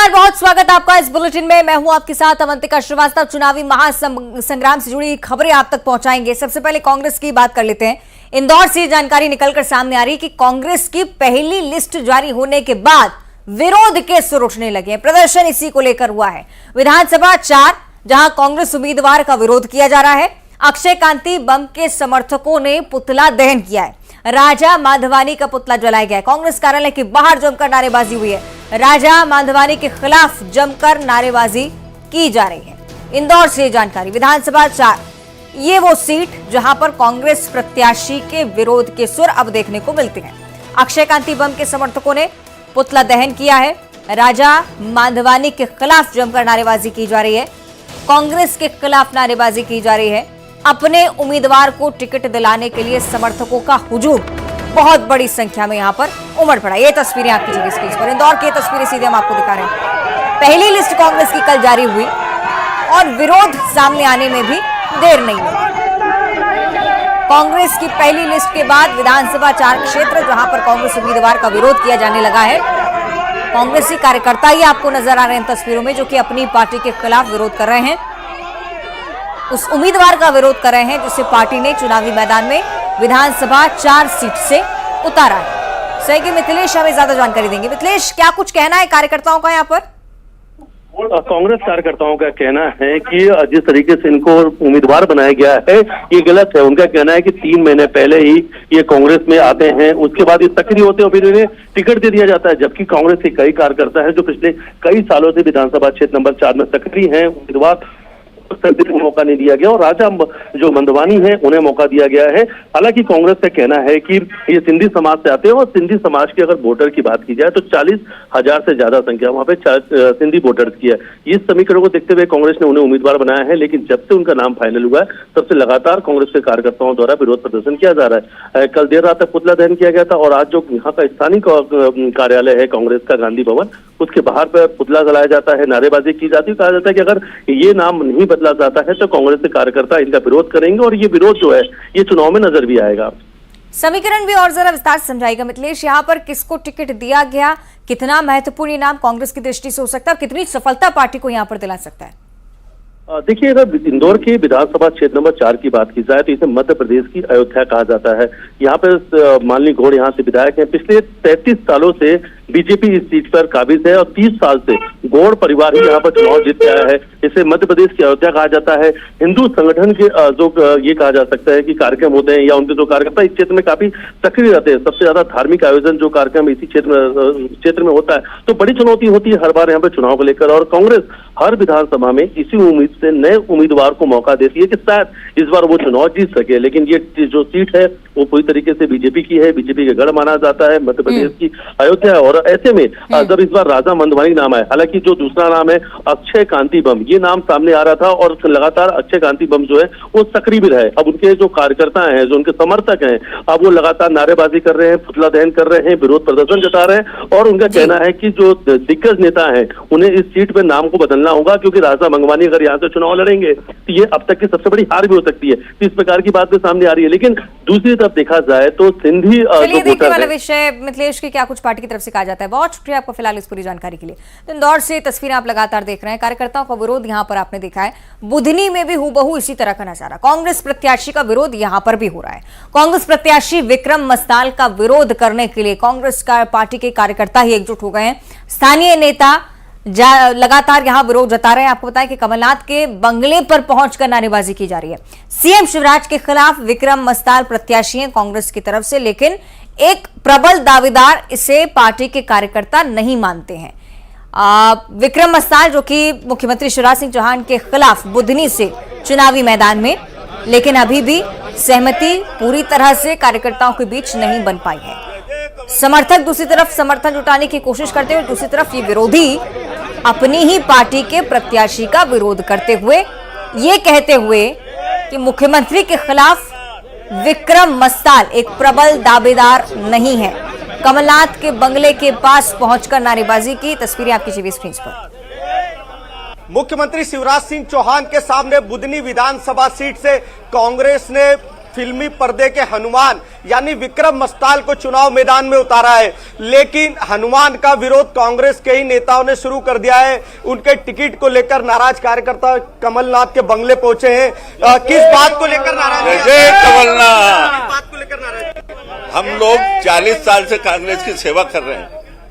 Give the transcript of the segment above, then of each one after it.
नमस्कार, बहुत स्वागत आपका इस बुलेटिन में। मैं हूं आपके साथ अवंतिका श्रीवास्तव। चुनावी महासंग्राम से जुड़ी खबरें आप तक पहुंचाएंगे। सबसे पहले कांग्रेस की बात कर लेते हैं। इंदौर से जानकारी निकलकर सामने आ रही है कि कांग्रेस की पहली लिस्ट जारी होने के बाद विरोध के सुर उठने लगे हैं। प्रदर्शन इसी को लेकर हुआ है। विधानसभा 4 जहां कांग्रेस उम्मीदवार का विरोध किया जा रहा है। अक्षय कांति बम के समर्थकों ने पुतला दहन किया है। राजा माधवानी का पुतला जलाया गया है। कांग्रेस कार्यालय के बाहर जमकर नारेबाजी हुई है। राजा माधवानी के खिलाफ जमकर नारेबाजी की जा रही है। इंदौर से जानकारी। विधानसभा 4 ये वो सीट जहां पर कांग्रेस प्रत्याशी के विरोध के सुर अब देखने को मिलते हैं। अक्षय कांति बम के समर्थकों ने पुतला दहन किया है। राजा माधवानी के खिलाफ जमकर नारेबाजी की जा रही है। कांग्रेस के खिलाफ नारेबाजी की जा रही है। अपने उम्मीदवार को टिकट दिलाने के लिए समर्थकों का हुजूम बहुत बड़ी संख्या में यहां पर उमड़ पड़ा। ये तस्वीरें आपकी टीवी स्क्रीन पर। इंदौर की तस्वीरें सीधे हम आपको दिखा रहे हैं। पहली लिस्ट कांग्रेस की कल जारी हुई और विरोध सामने आने में भी देर नहीं लगी। कांग्रेस की पहली लिस्ट के बाद विधानसभा 4 क्षेत्र जहां पर कांग्रेस उम्मीदवार का विरोध किया जाने लगा है। कांग्रेसी कार्यकर्ता ही आपको नजर आ रहे हैं तस्वीरों में, जो कि अपनी पार्टी के खिलाफ विरोध कर रहे हैं। उस उम्मीदवार का विरोध कर रहे हैं जिसे पार्टी ने चुनावी मैदान में विधानसभा 4 सीट से उतारा है। सहयोगी मिथिलेश हमें ज्यादा जानकारी देंगे। मिथिलेश, क्या कुछ कहना है कार्यकर्ताओं का यहाँ पर? कांग्रेस कार्यकर्ताओं का कहना है कि जिस तरीके से इनको उम्मीदवार बनाया गया है ये गलत है। उनका कहना है कि 3 महीने पहले ही ये कांग्रेस में आते हैं, उसके बाद ये सक्रिय होते हैं और फिर इन्हें टिकट दे दिया जाता है। जबकि कांग्रेस के कई कार्यकर्ता है जो पिछले कई सालों से विधानसभा क्षेत्र नंबर 4 में सक्रिय हैं। उम्मीदवार को मौका नहीं दिया गया और राजा जो मंदवानी है उन्हें मौका दिया गया है। हालांकि कांग्रेस का कहना है कि ये सिंधी समाज से आते हैं और सिंधी समाज की अगर वोटर की बात की जाए तो 40,000 से ज्यादा संख्या वहां पे सिंधी वोटर्स की है। इस समीकरण को देखते हुए कांग्रेस ने उन्हें उम्मीदवार बनाया है। लेकिन जब से उनका नाम फाइनल हुआ है तब से लगातार कांग्रेस के कार्यकर्ताओं द्वारा विरोध प्रदर्शन किया जा रहा है। कल देर रात तक पुतला दहन किया गया था और आज जो यहाँ का स्थानीय कार्यालय है कांग्रेस का, गांधी भवन, उसके बाहर पर पुतला जलाया जाता है, नारेबाजी की जाती है। कहा जाता है कि अगर ये नाम नहीं बदला जाता है तो कांग्रेस के कार्यकर्ता इनका विरोध करेंगे और ये विरोध जो है ये चुनाव में नजर भी आएगा। समीकरण भी और जरा विस्तार से समझाएगा मिथिलेश। यहाँ पर किसको टिकट दिया गया, कितना महत्वपूर्ण ये नाम कांग्रेस की दृष्टि से हो सकता है और कितनी सफलता पार्टी को यहाँ पर दिला सकता है? देखिए, अगर इंदौर के विधानसभा क्षेत्र नंबर 4 की बात की जाए तो इसे मध्य प्रदेश की अयोध्या कहा जाता है। यहाँ पर मालिनी गौड़ यहाँ से विधायक हैं। पिछले 33 सालों से बीजेपी इस सीट पर काबिज है और 30 साल से गौड़ परिवार ही यहाँ पर चुनाव जीत आया है। इसे मध्य प्रदेश की अयोध्या कहा जाता है। हिंदू संगठन के जो ये कहा जा सकता है कि कार्यक्रम होते हैं या उनके जो कार्यकर्ता इस क्षेत्र में काफी सक्रिय रहते हैं। सबसे ज्यादा धार्मिक आयोजन जो कार्यक्रम इसी क्षेत्र में होता है, तो बड़ी चुनौती होती है हर बार यहाँ पर चुनाव को लेकर। और कांग्रेस हर विधानसभा में इसी उम्मीद से नए उम्मीदवार को मौका देती है कि शायद इस बार वो चुनाव जीत सके। लेकिन ये जो सीट है वो पूरी तरीके से बीजेपी की है, बीजेपी के गढ़ माना जाता है, मध्य प्रदेश की अयोध्या है। और ऐसे में जब इस बार राजा मंदवानी नाम है, हालांकि जो दूसरा नाम है अक्षय कांति बम, ये नाम सामने आ रहा था और लगातार अक्षय कांति बम जो है वो सक्रिय भी रहे। अब उनके जो कार्यकर्ता हैं, जो उनके समर्थक हैं, अब वो लगातार नारेबाजी कर रहे हैं, पुतला दहन कर रहे हैं, विरोध प्रदर्शन जता रहे हैं। और उनका कहना है कि जो दिग्गज नेता है उन्हें इस सीट पर नाम को बदलना होगा, क्योंकि राजा मंगवानी अगर यहाँ से चुनाव लड़ेंगे तो ये अब तक की सबसे बड़ी हार भी हो सकती है। तो इस प्रकार की बात भी सामने आ रही है। लेकिन दूसरी तरफ देखा जाए तो सिंधी देखने वाला विषय मिथिलेश की क्या कुछ पार्टी की तरफ से कहा जाता है। बहुत शुक्रिया आपको फिलहाल इस पूरी जानकारी के लिए। तो इंदौर से तस्वीरें आप लगातार देख रहे हैं। कार्यकर्ताओं का विरोध यहाँ पर आपने देखा है। बुधनी में भी हूबहू इसी तरह का नजारा। कांग्रेस प्रत्याशी का विरोध यहाँ पर भी हो रहा है। कांग्रेस प्रत्याशी विक्रम मस्ताल का विरोध करने के लिए कांग्रेस का पार्टी के कार्यकर्ता ही एकजुट हो गए हैं। स्थानीय नेता लगातार यहां विरोध जता रहे हैं। आपको बताएं कि कमलनाथ के बंगले पर पहुंचकर नारेबाजी की जा रही है। सीएम शिवराज के खिलाफ विक्रम मस्ताल प्रत्याशी हैं कांग्रेस की तरफ से, लेकिन एक प्रबल दावेदार इसे पार्टी के कार्यकर्ता नहीं मानते हैं। विक्रम मस्ताल जो कि मुख्यमंत्री शिवराज सिंह चौहान के खिलाफ बुधनी से चुनावी मैदान में, लेकिन अभी भी सहमति पूरी तरह से कार्यकर्ताओं के बीच नहीं बन पाई है। समर्थक दूसरी तरफ समर्थन जुटाने की कोशिश करते हुए, दूसरी तरफ ये विरोधी अपनी ही पार्टी के प्रत्याशी का विरोध करते हुए ये कहते हुए कि मुख्यमंत्री के खिलाफ विक्रम मस्ताल एक प्रबल दावेदार नहीं है। कमलनाथ के बंगले के पास पहुंचकर नारेबाजी की तस्वीरें आपकी टीवी स्क्रीन पर। मुख्यमंत्री शिवराज सिंह चौहान के सामने बुधनी विधानसभा सीट से कांग्रेस ने फिल्मी पर्दे के हनुमान यानी विक्रम मस्ताल को चुनाव मैदान में उतारा है, लेकिन हनुमान का विरोध कांग्रेस के ही नेताओं ने शुरू कर दिया है। उनके टिकट को लेकर नाराज कार्यकर्ता कमलनाथ के बंगले पहुंचे हैं। किस बात को लेकर नाराज हैं? कमलनाथ, किस बात को लेकर नाराज हैं? हम लोग 40 साल से कांग्रेस की सेवा कर रहे हैं।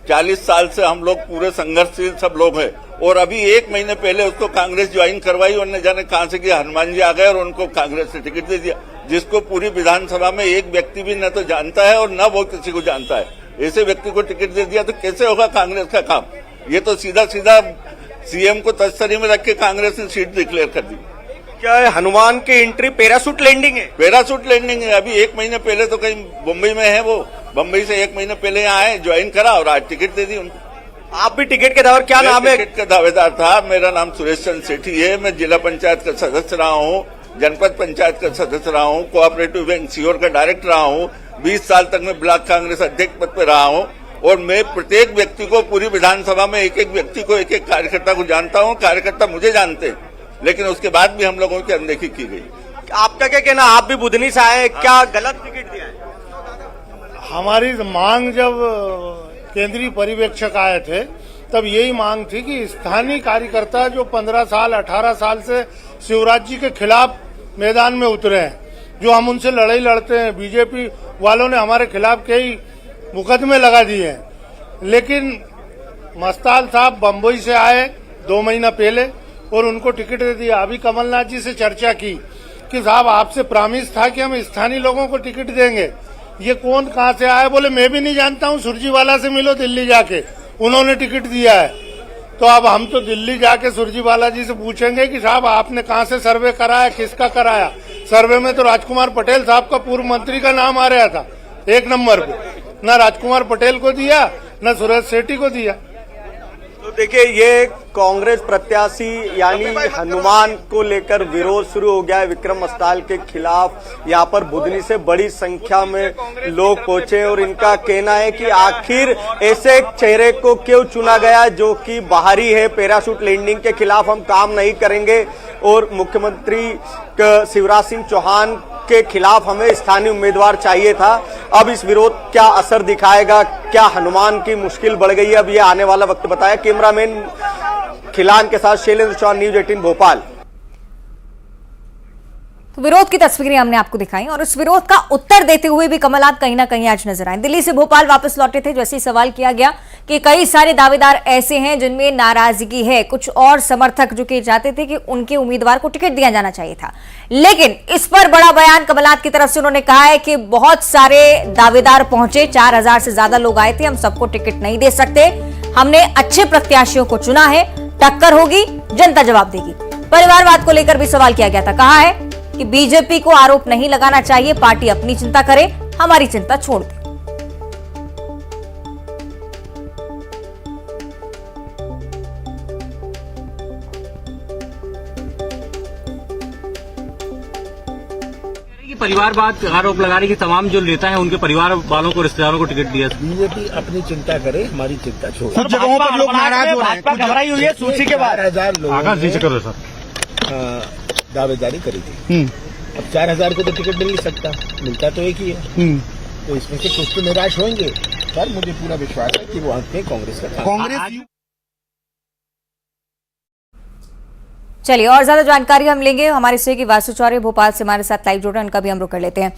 40 साल से हम लोग पूरे संघर्षशील सब लोग हैं, और अभी 1 महीने पहले उसको कांग्रेस ज्वाइन करवाई और न जाने कहां से कि हनुमान जी आ गए और उनको कांग्रेस से टिकट दे दिया, जिसको पूरी विधानसभा में एक व्यक्ति भी न तो जानता है और न वो किसी को जानता है। ऐसे व्यक्ति को टिकट दे दिया तो कैसे होगा कांग्रेस का काम? ये तो सीधा सीधा सीएम को तस्तरी में रख के कांग्रेस ने सीट डिक्लेयर कर दी। क्या है हनुमान की एंट्री पैराशूट लैंडिंग है? पैराशूट लैंडिंग है। अभी 1 महीने पहले तो कहीं मुंबई में है, वो बम्बई से 1 महीने पहले यहाँ आए, ज्वाइन करा और आज टिकट दे दी उनको। आप भी टिकट के दावेदार? क्या नाम है? टिकट का दावेदार था। मेरा नाम सुरेश चंद्र सेठी है। मैं जिला पंचायत का सदस्य रहा हूँ, जनपद पंचायत का सदस्य रहा हूँ, कोऑपरेटिव बैंक सीओर का डायरेक्टर रहा हूँ, 20 साल तक मैं ब्लॉक कांग्रेस अध्यक्ष पद पर रहा हूँ, और मैं प्रत्येक व्यक्ति को पूरी विधानसभा में एक एक व्यक्ति को एक एक कार्यकर्ता को जानता हूँ। कार्यकर्ता मुझे जानते हैं, लेकिन उसके बाद भी हम लोगों की अनदेखी की गई। आपका क्या कहना? आप भी बुधनी से आए, क्या गलत टिकट दिया है? हमारी मांग जब केंद्रीय पर्यवेक्षक आए थे तब यही मांग थी कि स्थानीय कार्यकर्ता जो 15 साल 18 साल से शिवराज जी के खिलाफ मैदान में उतरे हैं, जो हम उनसे लड़ाई लड़ते हैं, बीजेपी वालों ने हमारे खिलाफ कई मुकदमे लगा दिए हैं, लेकिन मस्ताल साहब बम्बई से आए 2 महीना पहले और उनको टिकट दे दिया। अभी कमलनाथ जी से चर्चा की कि साहब आपसे प्रॉमिस था कि हम स्थानीय लोगों को टिकट देंगे। ये कौन कहां से आया? बोले मैं भी नहीं जानता हूं, सुरजीवाला से मिलो दिल्ली जाके, उन्होंने टिकट दिया है। तो अब हम तो दिल्ली जाके सुरजीवाला जी से पूछेंगे कि साहब आपने कहां से सर्वे कराया, किसका कराया? सर्वे में तो राजकुमार पटेल साहब का पूर्व मंत्री का नाम आ रहा था 1 नंबर पे, न राजकुमार पटेल को दिया न सुरेश सेठी को दिया। तो देखिए, ये कांग्रेस प्रत्याशी यानी हनुमान को लेकर विरोध शुरू हो गया है विक्रम मस्ताल के खिलाफ। यहाँ पर बुधनी से बड़ी संख्या में लोग पहुंचे और इनका कहना है कि आखिर ऐसे एक चेहरे को क्यों चुना गया जो कि बाहरी है। पैराशूट लैंडिंग के खिलाफ हम काम नहीं करेंगे और मुख्यमंत्री शिवराज सिंह चौहान के खिलाफ हमें स्थानीय उम्मीदवार चाहिए था। अब इस विरोध क्या असर दिखाएगा? क्या हनुमान की मुश्किल बढ़ गई है? अब ये आने वाला वक्त बताया। कैमरामैन खिलान के साथ शैलेंद्र चौहान, न्यूज 18 भोपाल। तो विरोध की तस्वीरें हमने आपको दिखाई और उस विरोध का उत्तर देते हुए भी कमलनाथ कहीं ना कहीं आज नजर आए। दिल्ली से भोपाल वापस लौटे थे, जैसे ही सवाल किया गया कि कई सारे दावेदार ऐसे हैं जिनमें नाराजगी है, कुछ और समर्थक जो कि चाहते थे कि उनके उम्मीदवार को टिकट दिया जाना चाहिए था, लेकिन इस पर बड़ा बयान कमलनाथ की तरफ से उन्होंने कहा है कि बहुत सारे दावेदार पहुंचे, 4000 से ज्यादा लोग आए थे, हम सबको टिकट नहीं दे सकते, हमने अच्छे प्रत्याशियों को चुना है, टक्कर होगी, जनता जवाब देगी। परिवारवाद को लेकर भी सवाल किया गया था, कहा है कि बीजेपी को आरोप नहीं लगाना चाहिए, पार्टी अपनी चिंता करे, हमारी चिंता छोड़ दे। परिवारवाद आरोप लगा रही कि तमाम जो नेता हैं उनके परिवार वालों को, रिश्तेदारों को टिकट दिया। बीजेपी अपनी चिंता करे, हमारी चिंता छोड़। कुछ जगहों पर लोग नाराज हो रहे हैं, घबराई हुई है सूची के बाद। 4000 लोग दावेदारी करी थी। अब 4000 को तो टिकट मिल नहीं सकता, मिलता तो एक ही है। तो इसमें से कुछ तो निराश होंगे, पर मुझे पूरा विश्वास है कि वो अंत में कांग्रेस का कांग्रेस। चलिए और ज्यादा जानकारी हम लेंगे हमारे सहयोगी वासु चौरे भोपाल से हमारे साथ लाइव जुड़े, उनका भी हम रुक कर लेते हैं।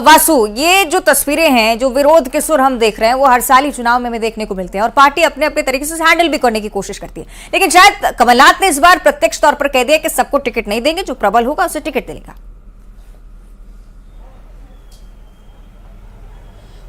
वासु, ये जो तस्वीरें हैं, जो विरोध के सुर हम देख रहे हैं, वो हर साल ही चुनाव में देखने को मिलते हैं और पार्टी अपने अपने तरीके से हैंडल भी करने की कोशिश करती है, लेकिन शायद कमलनाथ ने इस बार प्रत्यक्ष तौर पर कह दिया कि सबको टिकट नहीं देंगे, जो प्रबल होगा उसे टिकट देगा।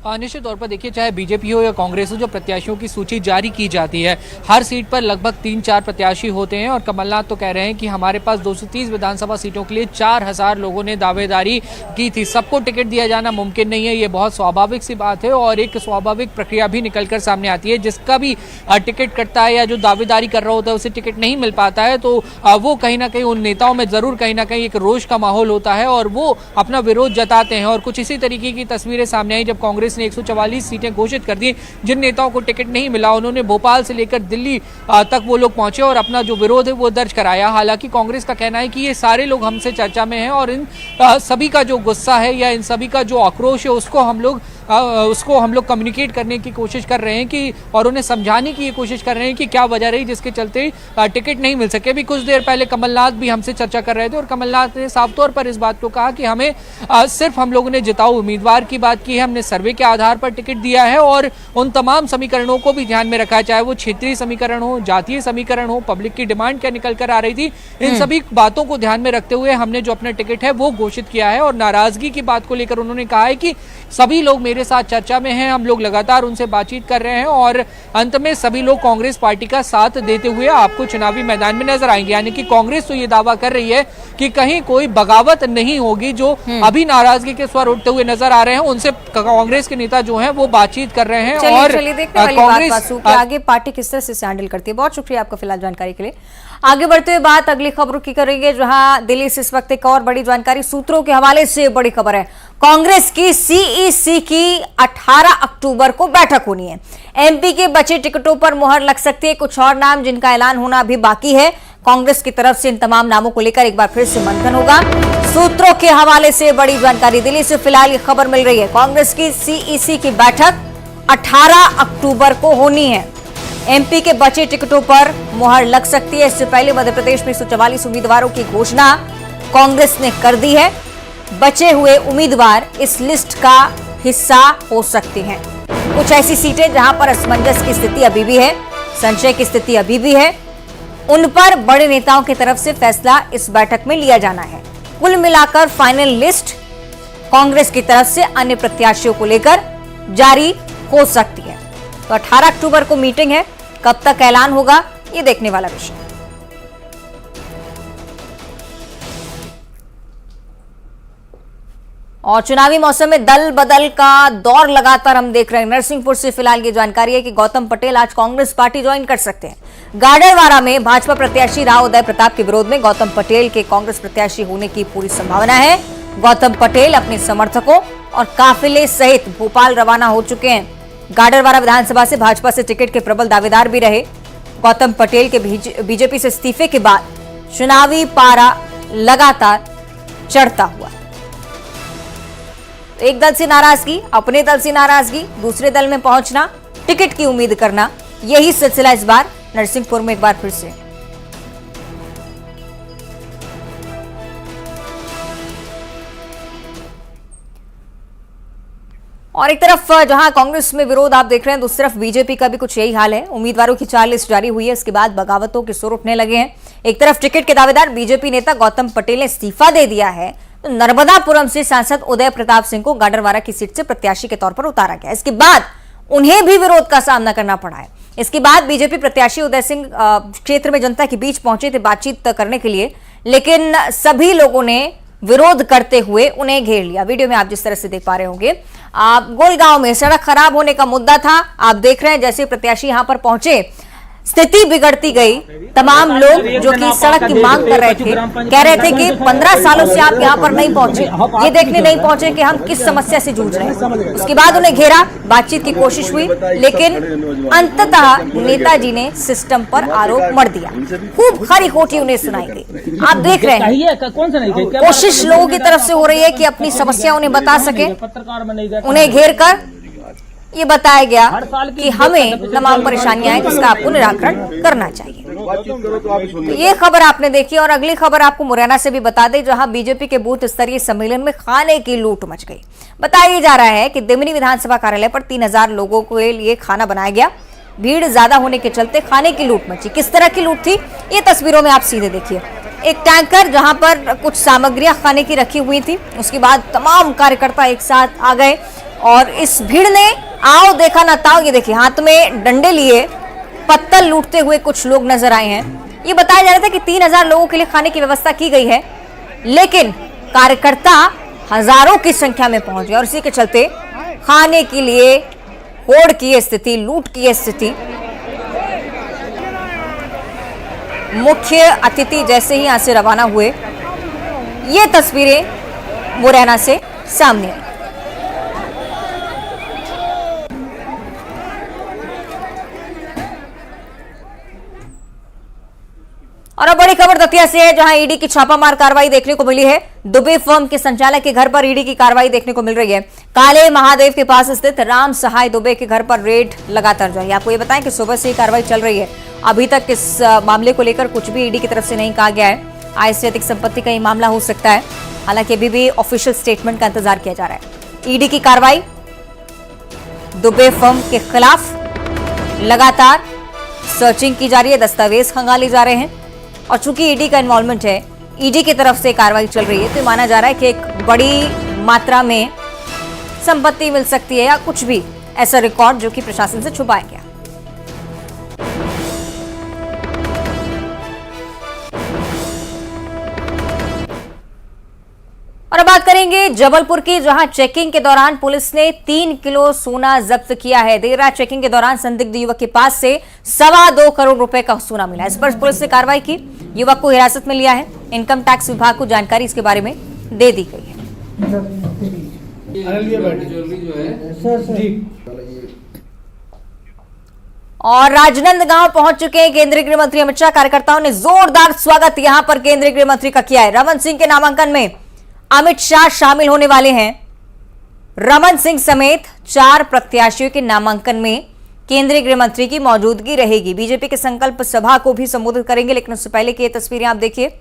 निश्चित तौर पर देखिए, चाहे बीजेपी हो या कांग्रेस हो, जो प्रत्याशियों की सूची जारी की जाती है, हर सीट पर लगभग 3-4 प्रत्याशी होते हैं और कमलनाथ तो कह रहे हैं कि हमारे पास 230 विधानसभा सीटों के लिए 4000 लोगों ने दावेदारी की थी, सबको टिकट दिया जाना मुमकिन नहीं है। ये बहुत स्वाभाविक सी बात है और एक स्वाभाविक प्रक्रिया भी निकलकर सामने आती है। जिसका भी टिकट कटता है या जो दावेदारी कर रहा होता है उसे टिकट नहीं मिल पाता है, तो वो कहीं ना कहीं उन नेताओं में जरूर कहीं ना कहीं एक रोष का माहौल होता है और वो अपना विरोध जताते हैं। और कुछ इसी तरीके की तस्वीरें सामने आई जब कांग्रेस कांग्रेस ने 144 सीटें घोषित कर दी। जिन नेताओं को टिकट नहीं मिला उन्होंने भोपाल से लेकर दिल्ली तक वो लोग पहुंचे और अपना जो विरोध है वो दर्ज कराया। हालांकि कांग्रेस का कहना है कि ये सारे लोग हमसे चर्चा में हैं और इन सभी का जो गुस्सा है या इन सभी का जो आक्रोश है उसको हम लोग कम्युनिकेट करने की कोशिश कर रहे हैं कि और उन्हें समझाने की कोशिश कर रहे हैं कि क्या वजह रही जिसके चलते टिकट नहीं मिल सके। अभी कुछ देर पहले कमलनाथ भी हमसे चर्चा कर रहे थे और कमलनाथ ने साफ तौर पर इस बात को कहा कि हमें सिर्फ हम लोगों ने जिताऊ उम्मीदवार की बात की है, हमने सर्वे के आधार पर टिकट दिया है और उन तमाम समीकरणों को भी ध्यान में रखा है, चाहे वो क्षेत्रीय समीकरण हो, जातीय समीकरण हो, पब्लिक की डिमांड क्या निकल कर आ रही थी, इन सभी बातों को ध्यान में रखते हुए हमने जो अपना टिकट है वो घोषित किया है। और नाराजगी की बात को लेकर उन्होंने कहा है कि सभी लोग मेरे साथ चर्चा में हैं, हम लोग लगातार उनसे बातचीत कर रहे हैं और अंत में सभी लोग कांग्रेस पार्टी का साथ देते हुए आपको चुनावी मैदान में नजर आएंगे। यानी कि कांग्रेस तो ये दावा कर रही है कि कहीं कोई बगावत नहीं होगी। जो अभी नाराजगी के स्वर उठते हुए नजर आ रहे हैं उनसे कांग्रेस के नेता जो हैं वो बातचीत कर रहे हैं। और कांग्रेस आगे पार्टी किस तरह से हैंडल करती है। बहुत शुक्रिया आपका फिलहाल जानकारी के लिए। आगे बढ़ते हुए बात अगली खबरों की करेंगे, जहां दिल्ली से इस वक्त एक और बड़ी जानकारी सूत्रों के हवाले से बड़ी खबर है। कांग्रेस की सीईसी की 18 अक्टूबर को बैठक होनी है। एमपी के बचे टिकटों पर मुहर लग सकती है। कुछ और नाम जिनका ऐलान होना अभी बाकी है। कांग्रेस की तरफ से इन तमाम नामों को लेकर एक बार फिर से मंथन होगा। सूत्रों के हवाले से बड़ी जानकारी दिल्ली से फिलहाल ये खबर मिल रही है। कांग्रेस की सीईसी की बैठक 18 अक्टूबर को होनी है। एमपी के बचे टिकटों पर मुहर लग सकती है। इससे पहले मध्य प्रदेश में 144 उम्मीदवारों की घोषणा कांग्रेस ने कर दी है। बचे हुए उम्मीदवार इस लिस्ट का हिस्सा हो सकते हैं। कुछ ऐसी सीटें जहां पर असमंजस की स्थिति अभी भी है, संशय की स्थिति अभी भी है, उन पर बड़े नेताओं की तरफ से फैसला इस बैठक में लिया जाना है। कुल मिलाकर फाइनल लिस्ट कांग्रेस की तरफ से अन्य प्रत्याशियों को लेकर जारी हो सकती है। तो 18 अक्टूबर को मीटिंग है, कब तक ऐलान होगा ये देखने वाला विषय। और चुनावी मौसम में दल बदल का दौर लगातार हम देख रहे हैं। नरसिंहपुर से फिलहाल ये जानकारी है कि गौतम पटेल आज कांग्रेस पार्टी ज्वाइन कर सकते हैं। गाडरवारा में भाजपा प्रत्याशी राव उदय प्रताप के विरोध में गौतम पटेल के कांग्रेस प्रत्याशी होने की पूरी संभावना है। गौतम पटेल अपने समर्थकों और काफिले सहित भोपाल रवाना हो चुके हैं। गाडरवारा विधानसभा से भाजपा से टिकट के प्रबल दावेदार भी रहे। गौतम पटेल के बीजेपी से इस्तीफे के बाद चुनावी पारा लगातार चढ़ता हुआ। एक दल से नाराजगी, अपने दल से नाराजगी, दूसरे दल में पहुंचना, टिकट की उम्मीद करना, यही सिलसिला इस बार नरसिंहपुर में एक बार फिर से। और एक तरफ जहां कांग्रेस में विरोध आप देख रहे हैं, दूसरी तरफ बीजेपी का भी कुछ यही हाल है। उम्मीदवारों की 4 लिस्ट जारी हुई है, इसके बाद बगावतों के सुर उठने लगे हैं। एक तरफ टिकट के दावेदार बीजेपी नेता गौतम पटेल ने इस्तीफा दे दिया है, तो नर्मदापुरम से सांसद उदय प्रताप सिंह को गाडरवारा की सीट से प्रत्याशी के तौर पर उतारा गया। इसके बाद उन्हें भी विरोध का सामना करना पड़ा है। इसके बाद बीजेपी प्रत्याशी उदय सिंह क्षेत्र में जनता के बीच पहुंचे थे बातचीत करने के लिए, लेकिन सभी लोगों ने विरोध करते हुए उन्हें घेर लिया। वीडियो में आप जिस तरह से देख पा रहे होंगे, गोलगांव में सड़क खराब होने का मुद्दा था। आप देख रहे हैं जैसे प्रत्याशी यहां पर पहुंचे स्थिति बिगड़ती गई। तमाम लोग जो कि सड़क की मांग कर रहे थे, कह रहे थे कि 15 सालों से आप यहां पर नहीं पहुंचे, ये देखने नहीं पहुंचे कि हम किस समस्या से जूझ रहे हैं। उसके बाद उन्हें घेरा, बातचीत की कोशिश हुई, लेकिन अंततः नेताजी ने सिस्टम पर आरोप मढ़ दिया। खूब खरी खोटी उन्हें सुनाई गई। आप देख रहे हैं कोशिश लोगों की तरफ से हो रही है कि अपनी समस्या उन्हें बता सके। उन्हें घेर कर ये बताया गया कि हमें तमाम परेशानियां हैं जिसका आपको निराकरण करना चाहिए। ये खबर आपने देखी। और अगली खबर आपको मुरैना से भी बता दें, जहां बीजेपी के बूथ स्तरीय सम्मेलन में खाने की लूट मच गई। बताया जा रहा है कि दिमनी विधानसभा कार्यालय पर 3000 लोगों के लिए खाना बनाया गया। भीड़ ज्यादा होने के चलते खाने की लूट मची। किस तरह की लूट थी ये तस्वीरों में आप सीधे देखिए। एक टैंकर जहां पर कुछ सामग्रियां खाने की रखी हुई थी, उसके बाद तमाम कार्यकर्ता एक साथ आ गए और इस भीड़ ने आओ देखा ना ताओ, ये देखिए हाथ में डंडे लिए पत्तल लूटते हुए कुछ लोग नजर आए हैं। ये बताया जा रहा था कि 3000 लोगों के लिए खाने की व्यवस्था की गई है, लेकिन कार्यकर्ता हजारों की संख्या में पहुंच गए और इसी के चलते खाने के लिए होड़ की स्थिति, लूट की स्थिति। मुख्य अतिथि जैसे ही यहां से रवाना हुए, ये तस्वीरें मुरैना से सामने आई। और अब बड़ी खबर दतिया से है, जहां ईडी की छापामार कार्रवाई देखने को मिली है। दुबे फर्म के संचालक के घर पर ईडी की कार्रवाई देखने को मिल रही है। काले महादेव के पास स्थित राम सहाय दुबे के घर पर रेड लगातार जारी है। आपको ये बताएं कि सुबह से ही कार्रवाई चल रही है। अभी तक इस मामले को लेकर कुछ भी ईडी की तरफ से नहीं कहा गया है। आय से अधिक संपत्ति का ये मामला हो सकता है। हालांकि अभी भी ऑफिशियल स्टेटमेंट का इंतजार किया जा रहा है। ईडी की कार्रवाई दुबे फर्म के खिलाफ लगातार सर्चिंग की जा रही है, दस्तावेज खंगाले जा रहे हैं। और चूंकि ईडी का इन्वॉल्वमेंट है, ईडी की तरफ से कार्रवाई चल रही है, तो माना जा रहा है कि एक बड़ी मात्रा में संपत्ति मिल सकती है या कुछ भी ऐसा रिकॉर्ड जो कि प्रशासन से छुपाया गया। और अब बात करेंगे जबलपुर की, जहां चेकिंग के दौरान पुलिस ने 3 किलो सोना जब्त किया है। देर रात चेकिंग के दौरान संदिग्ध युवक के पास से 2.25 करोड़ रुपए का सोना मिला। इस पर पुलिस ने कार्रवाई की, युवक को हिरासत में लिया है। इनकम टैक्स विभाग को जानकारी इसके बारे में दे दी गई है। और राजनांदगांव पहुंच चुके हैं केंद्रीय गृह मंत्री अमित शाह। कार्यकर्ताओं ने जोरदार स्वागत यहां पर केंद्रीय गृह मंत्री का किया है। रमन सिंह के नामांकन में अमित शाह शामिल होने वाले हैं। रमन सिंह समेत 4 प्रत्याशियों के नामांकन में केंद्रीय गृह मंत्री की मौजूदगी रहेगी। बीजेपी के संकल्प सभा को भी संबोधित करेंगे, लेकिन उससे पहले की ये तस्वीरें आप देखिए।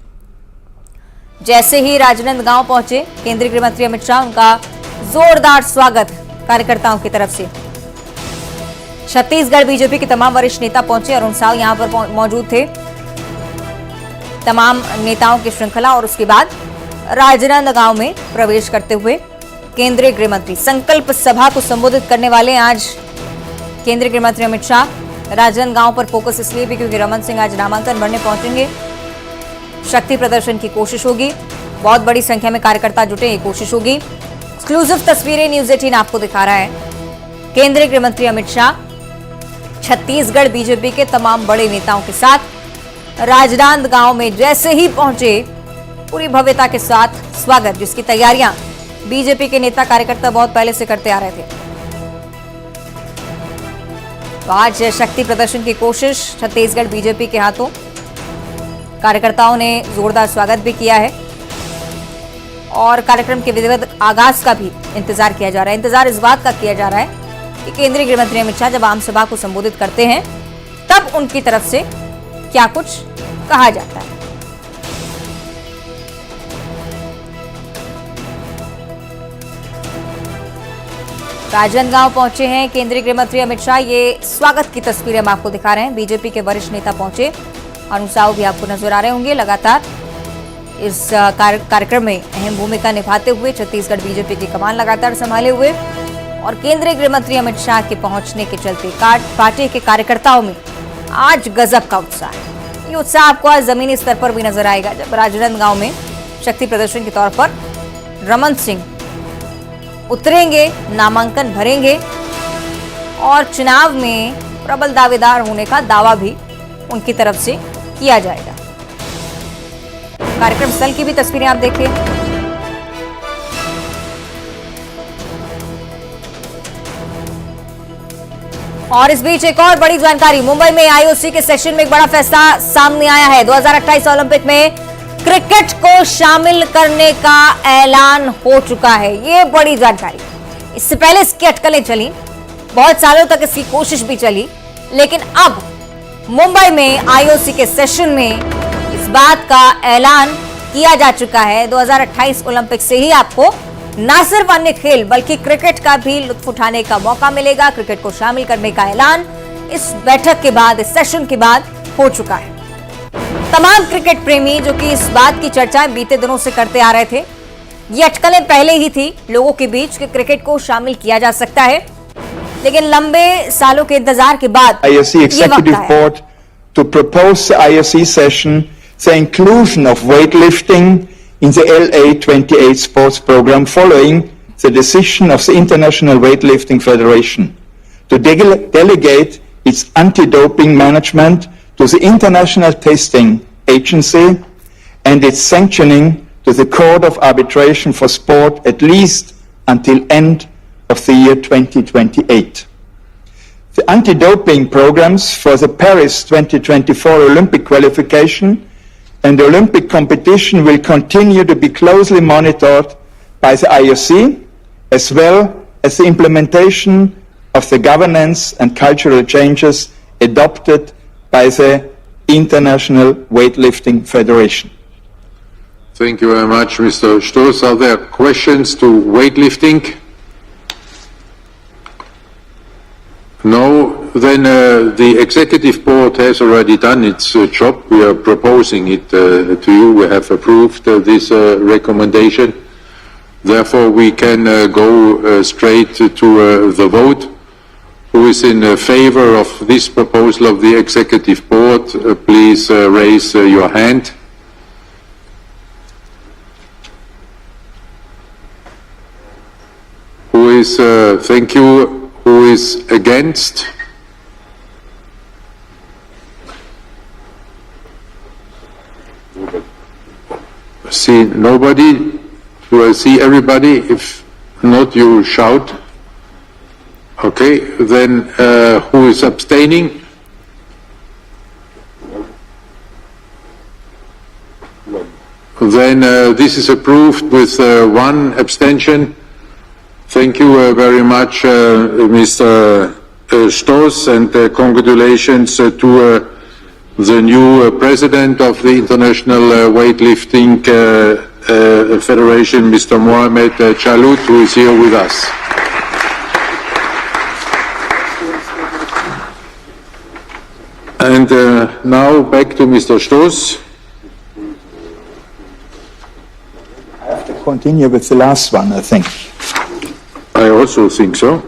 जैसे ही राजनांदगांव पहुंचे केंद्रीय गृह मंत्री अमित शाह, उनका जोरदार स्वागत कार्यकर्ताओं की तरफ से। छत्तीसगढ़ बीजेपी के तमाम वरिष्ठ नेता पहुंचे। अरुण साव यहां पर मौजूद थे। तमाम नेताओं की श्रृंखला और उसके बाद राजनांदगांव में प्रवेश करते हुए केंद्रीय गृह मंत्री संकल्प सभा को संबोधित करने वाले आज केंद्रीय गृह मंत्री अमित शाह। राजनांदगांव पर फोकस इसलिए भी क्योंकि रमन सिंह आज नामांकन भरने पहुंचेंगे। शक्ति प्रदर्शन की कोशिश होगी, बहुत बड़ी संख्या में कार्यकर्ता जुटे, ये कोशिश होगी। एक्सक्लूसिव तस्वीरें न्यूज 18 आपको दिखा रहा है। केंद्रीय गृह मंत्री अमित शाह छत्तीसगढ़ बीजेपी के तमाम बड़े नेताओं के साथ राजनांदगांव में जैसे ही पहुंचे, पूरी भव्यता के साथ स्वागत, जिसकी तैयारियां बीजेपी के नेता कार्यकर्ता बहुत पहले से करते आ रहे थे। तो आज शक्ति प्रदर्शन की कोशिश छत्तीसगढ़ बीजेपी के हाथों। कार्यकर्ताओं ने जोरदार स्वागत भी किया है और कार्यक्रम के विधिवत आगाज का भी इंतजार किया जा रहा है। इंतजार इस बात का किया जा रहा है कि केंद्रीय गृह मंत्री अमित शाह जब आम सभा को संबोधित करते हैं, तब उनकी तरफ से क्या कुछ कहा जाता है। राजनांदगांव पहुंचे हैं केंद्रीय गृह मंत्री अमित शाह। ये स्वागत की तस्वीरें हम आपको दिखा रहे हैं। बीजेपी के वरिष्ठ नेता पहुंचे। अरुण साव भी आपको नजर आ रहे होंगे। लगातार इस कार्यक्रम में अहम भूमिका निभाते हुए छत्तीसगढ़ बीजेपी की कमान लगातार संभाले हुए और केंद्रीय गृह मंत्री अमित शाह के पहुंचने के चलते पार्टी के कार्यकर्ताओं में आज गजब का उत्साह है। ये उत्साह आपको आज जमीनी स्तर पर भी नजर आएगा जब राजनांदगांव में शक्ति प्रदर्शन के तौर पर रमन सिंह उतरेंगे, नामांकन भरेंगे और चुनाव में प्रबल दावेदार होने का दावा भी उनकी तरफ से किया जाएगा। कार्यक्रम स्थल की भी तस्वीरें आप देखिए। और इस बीच एक और बड़ी जानकारी, मुंबई में आईओसी के सेशन में एक बड़ा फैसला सामने आया है। 2028 ओलंपिक में क्रिकेट को शामिल करने का ऐलान हो चुका है। ये बड़ी जानकारी। इससे पहले इसकी अटकलें चली, बहुत सालों तक इसकी कोशिश भी चली, लेकिन अब मुंबई में आईओसी के सेशन में इस बात का ऐलान किया जा चुका है। 2028 ओलंपिक से ही आपको न सिर्फ अन्य खेल बल्कि क्रिकेट का भी लुत्फ उठाने का मौका मिलेगा। क्रिकेट को शामिल करने का ऐलान इस बैठक के बाद, इस सेशन के बाद हो चुका है। तमाम क्रिकेट प्रेमी जो कि इस बात की चर्चाएं बीते दिनों से करते आ रहे थे, ये अटकलें पहले ही थी लोगों के बीच कि क्रिकेट को शामिल किया जा सकता है, लेकिन लंबे सालों के इंतजार के बाद IOC Executive Board to propose the IOC session the inclusion of weightlifting in the LA 28 sports program following the decision of the International Weightlifting Federation to delegate its anti-doping management to the International Testing Agency and its sanctioning to the Court of Arbitration for Sport at least until end of the year 2028. The anti-doping programs for the Paris 2024 Olympic qualification and the Olympic competition will continue to be closely monitored by the IOC, as well as the implementation of the governance and cultural changes adopted by the International Weightlifting Federation. Thank you very much, Mr. Stoß. Are there questions to weightlifting? No. Then the Executive Board has already done its job. We are proposing it to you. We have approved this recommendation. Therefore, we can go straight to the vote. Who is in favor of this proposal of the Executive Board? Please raise your hand. Who is, thank you, who is against? See nobody? Do I see everybody? If not, you shout. Okay, then who is abstaining? Then this is approved with one abstention. Thank you very much, Mr. Stoß, and congratulations to the new president of the International Weightlifting Federation, Mr. Mohamed Chalout, who is here with us. And now back to Mr. Stoß. I have to continue with the last one, I think. I also think so.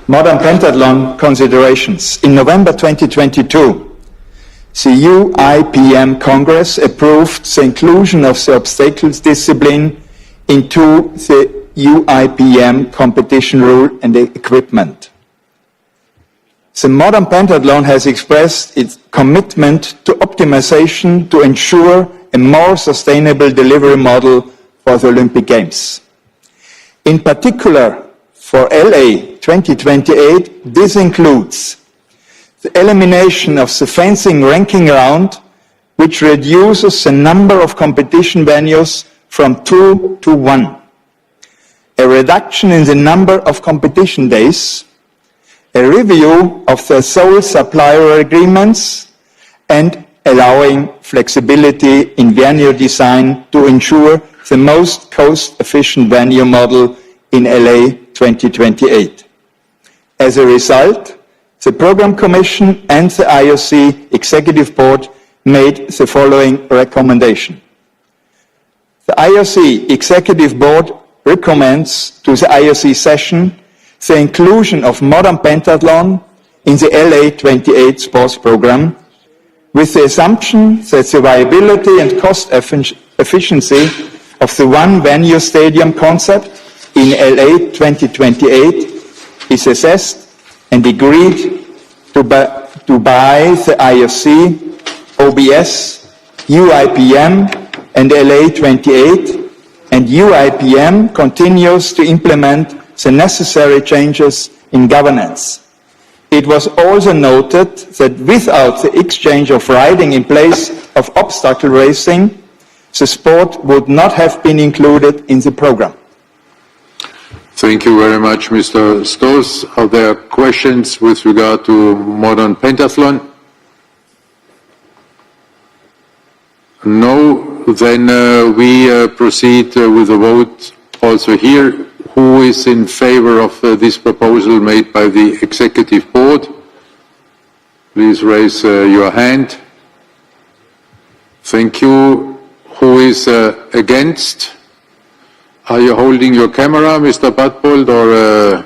Modern pentathlon considerations. In November 2022, the UIPM Congress approved the inclusion of the obstacles discipline into the UIPM competition rule and the equipment. The modern pentathlon has expressed its commitment to optimization to ensure a more sustainable delivery model for the Olympic Games. In particular, for LA 2028, this includes the elimination of the fencing ranking round, which reduces the number of competition venues from 2 to 1, a reduction in the number of competition days, a review of the sole supplier agreements, and allowing flexibility in venue design to ensure the most cost-efficient venue model in LA 2028. As a result, the Program Commission and the IOC Executive Board made the following recommendation. The IOC Executive Board recommends to the IOC session the inclusion of modern pentathlon in the LA 28 sports program, with the assumption that the viability and cost efficiency of the one venue stadium concept in LA 2028 is assessed and agreed to by the IOC, OBS, UIPM and LA 28, and UIPM continues to implement the necessary changes in governance. It was also noted that without the exchange of riding in place of obstacle racing, the sport would not have been included in the program. Thank you very much, Mr. Stoß. Are there questions with regard to modern pentathlon? No. Then we proceed with the vote also here. Who is in favor of this proposal made by the Executive Board? Please raise your hand. Thank you. Who is against? Are you holding your camera, Mr. Badbold, or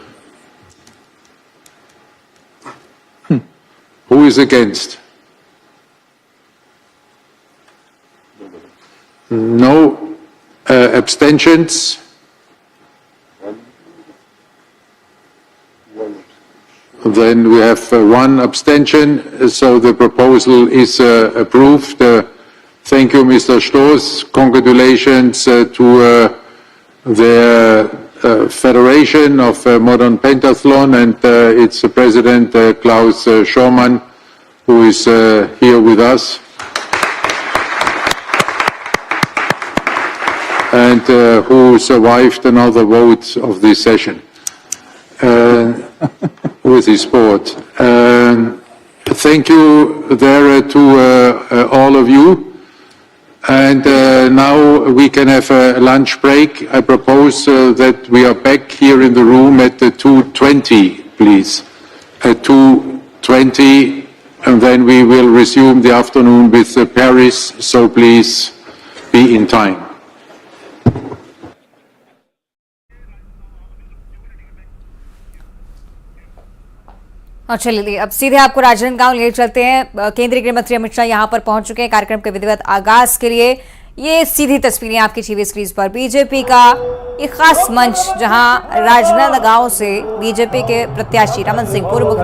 who is against? No. Abstentions? Then we have one abstention, so the proposal is approved. Thank you, Mr. Stoß. Congratulations to the Federation of Modern Pentathlon and its president, Klaus Schormann, who is here with us. and who survived another vote of this session with his board. Thank you there to all of you. And now we can have a lunch break. I propose that we are back here in the room at 2:20, please. At 2:20, and then we will resume the afternoon with Paris, so please be in time. और चलिए अब सीधे आपको राजनांदगांव ले चलते हैं। केंद्रीय गृह मंत्री अमित शाह यहां पर पहुंच चुके हैं कार्यक्रम के विधिवत आगाज के लिए। ये सीधी तस्वीरें आपकी टीवी स्क्रीन पर बीजेपी का एक खास मंच, जहां राजनांदगांव से बीजेपी के प्रत्याशी रमन सिंह, पूर्व मुख्यमंत्री